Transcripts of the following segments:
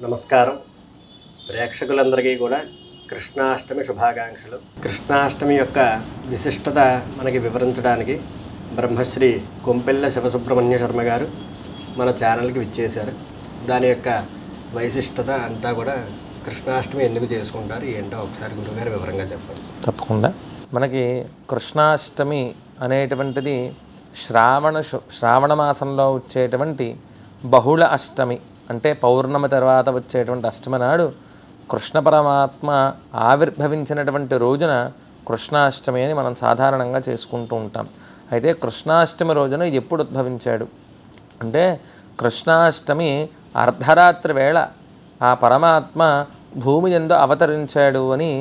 నమస్కారం ప్రేక్షకులందరికీ కూడా కృష్ణాష్టమి శుభాకాంక్షలు. కృష్ణాష్టమి యొక్క విశిష్టత మనకి వివరించడానికి బ్రహ్మశ్రీ కొంపెల్ల శివసుబ్రహ్మణ్య శర్మ గారు మన ఛానల్కి విచ్చేశారు. దాని యొక్క వైశిష్టత అంతా కూడా కృష్ణాష్టమి ఎందుకు చేసుకుంటారు ఏంటో ఒకసారి గురుగారు వివరంగా చెప్పండి. తప్పకుండా. మనకి కృష్ణాష్టమి అనేటువంటిది శ్రావణ మాసంలో వచ్చేటువంటి బహుళ అష్టమి, అంటే పౌర్ణమి తర్వాత వచ్చేటువంటి అష్టమి నాడు కృష్ణ పరమాత్మ ఆవిర్భవించినటువంటి రోజున కృష్ణాష్టమి అని మనం సాధారణంగా చేసుకుంటూ ఉంటాం. అయితే కృష్ణాష్టమి రోజున ఎప్పుడు ఉద్భవించాడు అంటే కృష్ణాష్టమి అర్ధరాత్రి వేళ ఆ పరమాత్మ భూమి యందు అవతరించాడు అని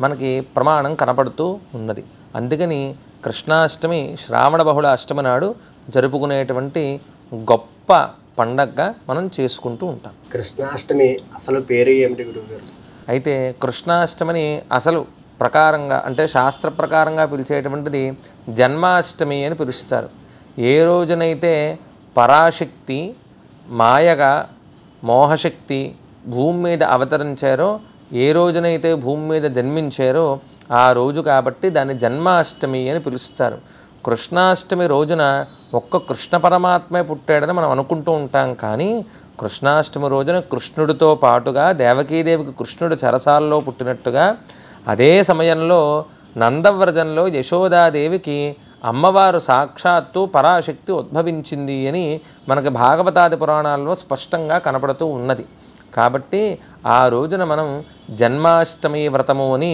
మనకి ప్రమాణం కనపడుతూ ఉన్నది. అందుకని కృష్ణాష్టమి శ్రావణ బహుళ అష్టమి నాడు జరుపుకునేటువంటి గొప్ప పండగగా మనం చేసుకుంటూ ఉంటాం. కృష్ణాష్టమి అసలు పేరు ఏమిటి గురుగారు? అయితే కృష్ణాష్టమిని అసలు ప్రకారంగా అంటే శాస్త్ర ప్రకారంగా పిలిచేటువంటిది జన్మాష్టమి అని పిలుస్తారు. ఏ రోజునైతే పరాశక్తి మాయగా మోహశక్తి భూమి మీద అవతరించారో, ఏ రోజునైతే భూమి మీద జన్మించారో ఆ రోజు కాబట్టి దాన్ని జన్మాష్టమి అని పిలుస్తారు. కృష్ణాష్టమి రోజున ఒక్క కృష్ణ పరమాత్మే పుట్టాడని మనం అనుకుంటూ ఉంటాం. కానీ కృష్ణాష్టమి రోజున కృష్ణుడితో పాటుగా దేవకీదేవికి కృష్ణుడు చెరసాలలో పుట్టినట్టుగా, అదే సమయంలో నందవ్రజంలో యశోదాదేవికి అమ్మవారు సాక్షాత్తు పరాశక్తి ఉద్భవించింది అని మనకి భాగవతాది పురాణాల్లో స్పష్టంగా కనపడుతూ ఉన్నది. కాబట్టి ఆ రోజున మనం జన్మాష్టమి వ్రతము అని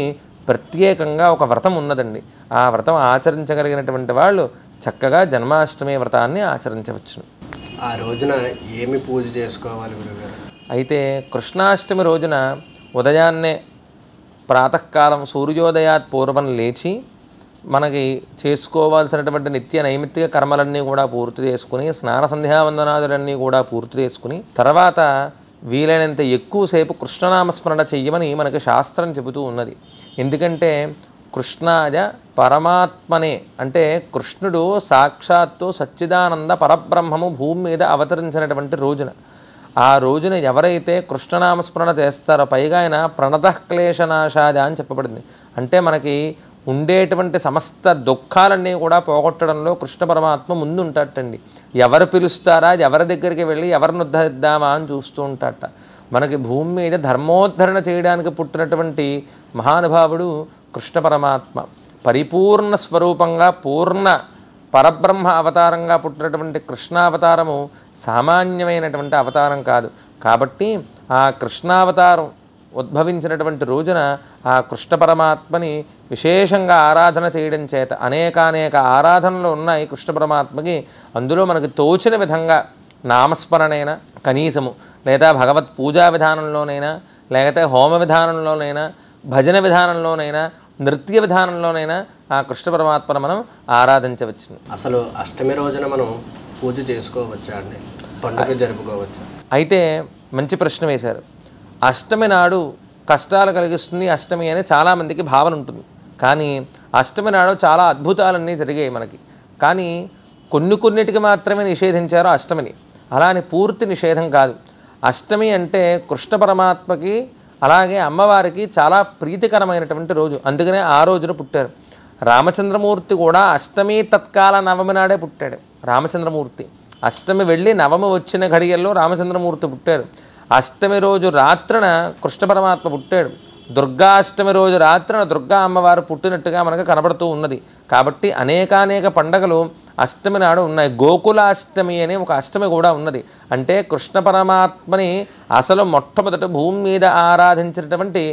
ప్రత్యేకంగా ఒక వ్రతం ఉన్నదండి. ఆ వ్రతం ఆచరించగలిగినటువంటి వాళ్ళు చక్కగా జన్మాష్టమి వ్రతాన్ని ఆచరించవచ్చు. ఆ రోజున ఏమి పూజ చేసుకోవాలి గురుగారు? అయితే కృష్ణాష్టమి రోజున ఉదయాన్నే ప్రాతకాలం సూర్యోదయాత్ పూర్వం లేచి మనకి చేసుకోవాల్సినటువంటి నిత్య నైమిత్తిక కర్మలన్నీ కూడా పూర్తి చేసుకుని, స్నాన సంధ్యావందనాదులన్నీ కూడా పూర్తి చేసుకుని, తర్వాత వీలైనంత ఎక్కువసేపు కృష్ణనామస్మరణ చెయ్యమని మనకి శాస్త్రం చెబుతూ ఉన్నది. ఎందుకంటే కృష్ణాయ పరమాత్మనే, అంటే కృష్ణుడు సాక్షాత్తు సచ్చిదానంద పరబ్రహ్మము భూమి మీద అవతరించినటువంటి రోజున, ఆ రోజున ఎవరైతే కృష్ణనామస్మరణ చేస్తారో, పైగా ఆయన ప్రణతః క్లేశనాశాయ అని చెప్పబడింది. అంటే మనకి ఉండేటువంటి సమస్త దుఃఖాలన్నీ కూడా పోగొట్టడంలో కృష్ణ పరమాత్మ ముందు ఉంటాటండి. ఎవరు పిలుస్తారా, ఎవరి దగ్గరికి వెళ్ళి ఎవరిని ఉద్ధరిద్దామా అని చూస్తూ ఉంటాట. మనకి భూమి మీద ధర్మోద్ధరణ చేయడానికి పుట్టినటువంటి మహానుభావుడు కృష్ణ పరమాత్మ. పరిపూర్ణ స్వరూపంగా పూర్ణ పరబ్రహ్మ అవతారంగా పుట్టినటువంటి కృష్ణావతారము సామాన్యమైనటువంటి అవతారం కాదు. కాబట్టి ఆ కృష్ణావతారం ఉద్భవించినటువంటి రోజున ఆ కృష్ణ పరమాత్మని విశేషంగా ఆరాధన చేయడం చేత అనేక ఆరాధనలు ఉన్నాయి కృష్ణ పరమాత్మకి. అందులో మనకు తోచిన విధంగా నామస్మరణైనా కనీసము, లేదా భగవత్ పూజా విధానంలోనైనా, లేకపోతే హోమ విధానంలోనైనా, భజన విధానంలోనైనా, నృత్య విధానంలోనైనా ఆ కృష్ణ పరమాత్మను మనం ఆరాధించవచ్చు. అసలు అష్టమి రోజున మనం పూజ చేసుకోవచ్చా అండి? పండుగ జరుపుకోవచ్చా? అయితే మంచి ప్రశ్న వేశారు. అష్టమి నాడు కష్టాలు కలిగిస్తుంది అష్టమి అని చాలామందికి భావన ఉంటుంది. కానీ అష్టమి నాడు చాలా అద్భుతాలన్నీ జరిగాయి మనకి. కానీ కొన్నిటికి మాత్రమే నిషేధించారు అష్టమిని. అలా అని పూర్తి నిషేధం కాదు. అష్టమి అంటే కృష్ణ పరమాత్మకి అలాగే అమ్మవారికి చాలా ప్రీతికరమైనటువంటి రోజు. అందుకనే ఆ రోజున పుట్టారు. రామచంద్రమూర్తి కూడా అష్టమి తత్కాల నవమి నాడే పుట్టాడు. రామచంద్రమూర్తి అష్టమి వెళ్ళి నవమి వచ్చిన ఘడియల్లో రామచంద్రమూర్తి పుట్టారు. అష్టమి రోజు రాత్రన కృష్ణ పరమాత్మ పుట్టాడు. దుర్గాష్టమి రోజు రాత్రన దుర్గా అమ్మవారు పుట్టినట్టుగా మనకు కనబడుతూ ఉన్నది. కాబట్టి అనేక పండగలు అష్టమి నాడు ఉన్నాయి. గోకులాష్టమి అనే ఒక అష్టమి కూడా ఉన్నది. అంటే కృష్ణ పరమాత్మని అసలు మొట్టమొదట భూమి మీద ఆరాధించినటువంటి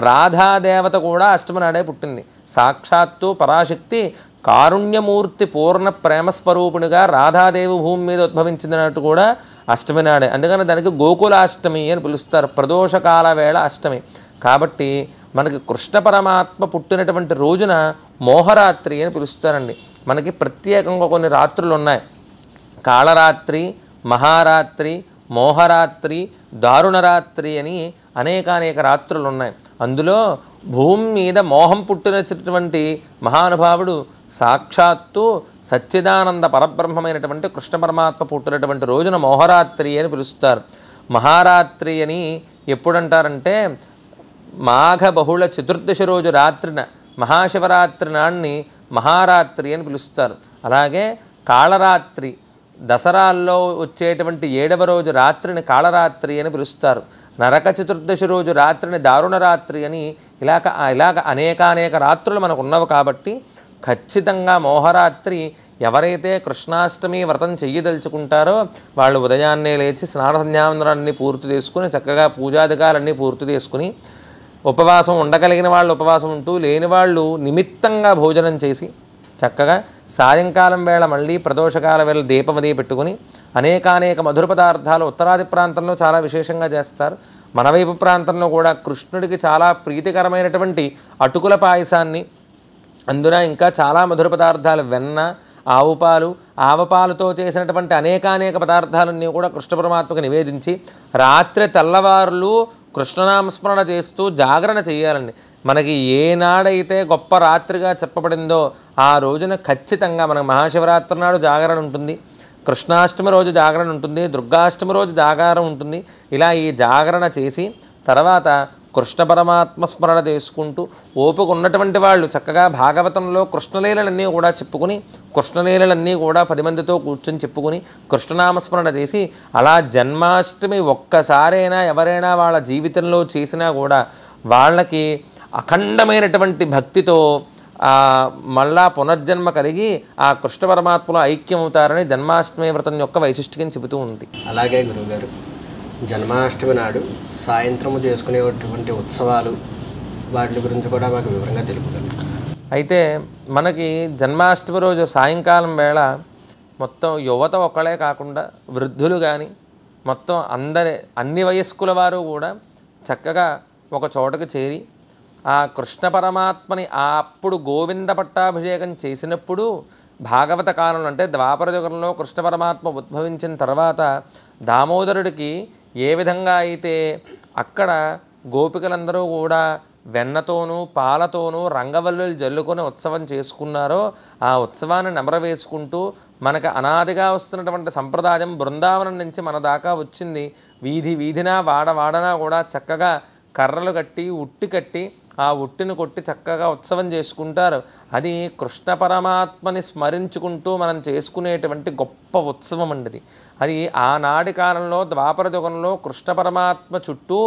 రాధాదేవత కూడా అష్టమి నాడే పుట్టింది. సాక్షాత్తు పరాశక్తి కారుణ్యమూర్తి పూర్ణ ప్రేమస్వరూపునిగా రాధాదేవి భూమి మీద ఉద్భవించినట్టు కూడా అష్టమి నాడే. అందుకని దానికి గోకులాష్టమి అని పిలుస్తారు. ప్రదోషకాల వేళ అష్టమి. కాబట్టి మనకి కృష్ణ పరమాత్మ పుట్టినటువంటి రోజున మోహరాత్రి అని పిలుస్తారండి. మనకి ప్రత్యేకంగా కొన్ని రాత్రులు ఉన్నాయి. కాళరాత్రి, మహారాత్రి, మోహరాత్రి, దారుణరాత్రి అని అనేక రాత్రులు ఉన్నాయి. అందులో భూమి మీద మోహం పుట్టినటువంటి మహానుభావుడు సాక్షాత్తు సచ్చిదానంద పరబ్రహ్మమైనటువంటి కృష్ణ పరమాత్మ పుట్టినటువంటి రోజున మోహరాత్రి అని పిలుస్తారు. మహారాత్రి అని ఎప్పుడంటారంటే మాఘ బహుళ చతుర్దశి రోజు రాత్రిన మహాశివరాత్రి నాడిని మహారాత్రి అని పిలుస్తారు. అలాగే కాళరాత్రి దసరాల్లో వచ్చేటువంటి 7వ రోజు రాత్రిని కాళరాత్రి అని పిలుస్తారు. నరక చతుర్దశి రోజు రాత్రిని దారుణ రాత్రి అని ఇలాగ అనేక రాత్రులు మనకు ఉన్నవి కాబట్టి ఖచ్చితంగా మోహరాత్రి ఎవరైతే కృష్ణాష్టమి వ్రతం చెయ్యదలుచుకుంటారో వాళ్ళు ఉదయాన్నే లేచి స్నాన సంధ్యావందనాన్ని పూర్తి చేసుకుని చక్కగా పూజాధికాలన్నీ పూర్తి చేసుకుని ఉపవాసం ఉండగలిగిన వాళ్ళు ఉపవాసం ఉంటూ లేని వాళ్ళు నిమిత్తంగా భోజనం చేసి చక్కగా సాయంకాలం వేళ మళ్ళీ ప్రదోషకాల వేళ దీపమది పెట్టుకుని అనేక మధుర పదార్థాలు ఉత్తరాది ప్రాంతంలో చాలా విశేషంగా చేస్తారు. మన వైపు ప్రాంతంలో కూడా కృష్ణుడికి చాలా ప్రీతికరమైనటువంటి అటుకుల పాయసాన్ని, అందున ఇంకా చాలా మధుర పదార్థాలు, వెన్న, ఆవు పాలు, ఆవపాలతో చేసినటువంటి అనేక పదార్థాలన్నీ కూడా కృష్ణ పరమాత్మకు నివేదించి రాత్రి తెల్లవారులు కృష్ణనామస్మరణ చేస్తూ జాగరణ చేయాలండి. మనకి ఏనాడైతే గొప్ప రాత్రిగా చెప్పబడిందో ఆ రోజున ఖచ్చితంగా మనకు మహాశివరాత్రి నాడు జాగరణ ఉంటుంది, కృష్ణాష్టమి రోజు జాగరణ ఉంటుంది, దుర్గాష్టమి రోజు జాగరణ ఉంటుంది. ఇలా ఈ జాగరణ చేసి తర్వాత కృష్ణ పరమాత్మ స్మరణ చేసుకుంటూ ఓపిక ఉన్నటువంటి వాళ్ళు చక్కగా భాగవతంలో కృష్ణలీలలన్నీ కూడా చెప్పుకుని కృష్ణలీలలన్నీ కూడా 10 మందితో కూర్చొని చెప్పుకుని కృష్ణనామస్మరణ చేసి అలా జన్మాష్టమి ఒక్కసారైనా ఎవరైనా వాళ్ళ జీవితంలో చేసినా కూడా వాళ్ళకి అఖండమైనటువంటి భక్తితో మళ్ళా పునర్జన్మ కలిగి ఆ కృష్ణ పరమాత్మలో ఐక్యం అవుతారని జన్మాష్టమి వ్రతం యొక్క వైశిష్ట్యం చెబుతూ ఉంది. అలాగే గురువుగారు, జన్మాష్టమి నాడు సాయంత్రము చేసుకునేటువంటి ఉత్సవాలు వాటి గురించి కూడా మాకు వివరంగా తెలుపుగలరు. అయితే మనకి జన్మాష్టమి రోజు సాయంకాలం వేళ మొత్తం యువత ఒక్కడే కాకుండా వృద్ధులు కానీ మొత్తం అన్ని వయస్కుల వారు కూడా చక్కగా ఒక చోటకు చేరి ఆ కృష్ణ పరమాత్మని అప్పుడు గోవింద పట్టాభిషేకం చేసినప్పుడు భాగవత కాలంలో అంటే ద్వాపర యుగంలో కృష్ణ పరమాత్మ ఉద్భవించిన తర్వాత దామోదరుడికి ఏ విధంగా అయితే అక్కడ గోపికలందరూ కూడా వెన్నతోనూ పాలతోనూ రంగవల్లులు జల్లుకొని ఉత్సవం చేసుకున్నారో ఆ ఉత్సవాన్ని నెమరవేసుకుంటూ మనకు అనాదిగా వస్తున్నటువంటి సంప్రదాయం బృందావనం నుంచి మన దాకా వచ్చింది. వీధినా వాడనా కూడా చక్కగా కర్రలు కట్టి ఉట్టి కట్టి ఆ ఉట్టిని కొట్టి చక్కగా ఉత్సవం చేసుకుంటారు. అది కృష్ణ పరమాత్మని స్మరించుకుంటూ మనం చేసుకునేటువంటి గొప్ప ఉత్సవం అండి. అది ఆనాటి కాలంలో ద్వాపర యుగంలో కృష్ణ పరమాత్మ చుట్టూ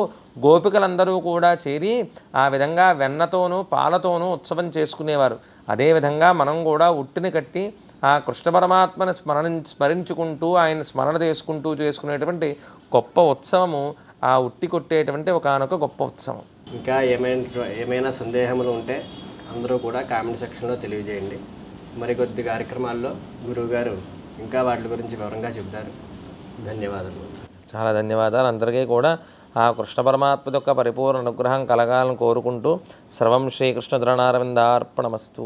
గోపికలందరూ కూడా చేరి ఆ విధంగా వెన్నతోనూ పాలతోనూ ఉత్సవం చేసుకునేవారు. అదేవిధంగా మనం కూడా ఉట్టిని కట్టి ఆ కృష్ణ పరమాత్మని స్మరించుకుంటూ ఆయన స్మరణ చేసుకుంటూ చేసుకునేటువంటి గొప్ప ఉత్సవము ఆ ఉట్టి కొట్టేటువంటి ఒకానొక గొప్ప ఉత్సవం. ఇంకా ఏమైనా సందేహములు ఉంటే అందరూ కూడా కామెంట్ సెక్షన్లో తెలియజేయండి. మరికొద్ది కార్యక్రమాల్లో గురువుగారు ఇంకా వాటి గురించి వివరంగా చెప్తారు. ధన్యవాదాలు. చాలా ధన్యవాదాలు. అందరికీ కూడా ఆ కృష్ణ పరమాత్మ యొక్క పరిపూర్ణ అనుగ్రహం కలగాలని కోరుకుంటూ సర్వం శ్రీకృష్ణ ధరణారవిందార్పణమస్తు.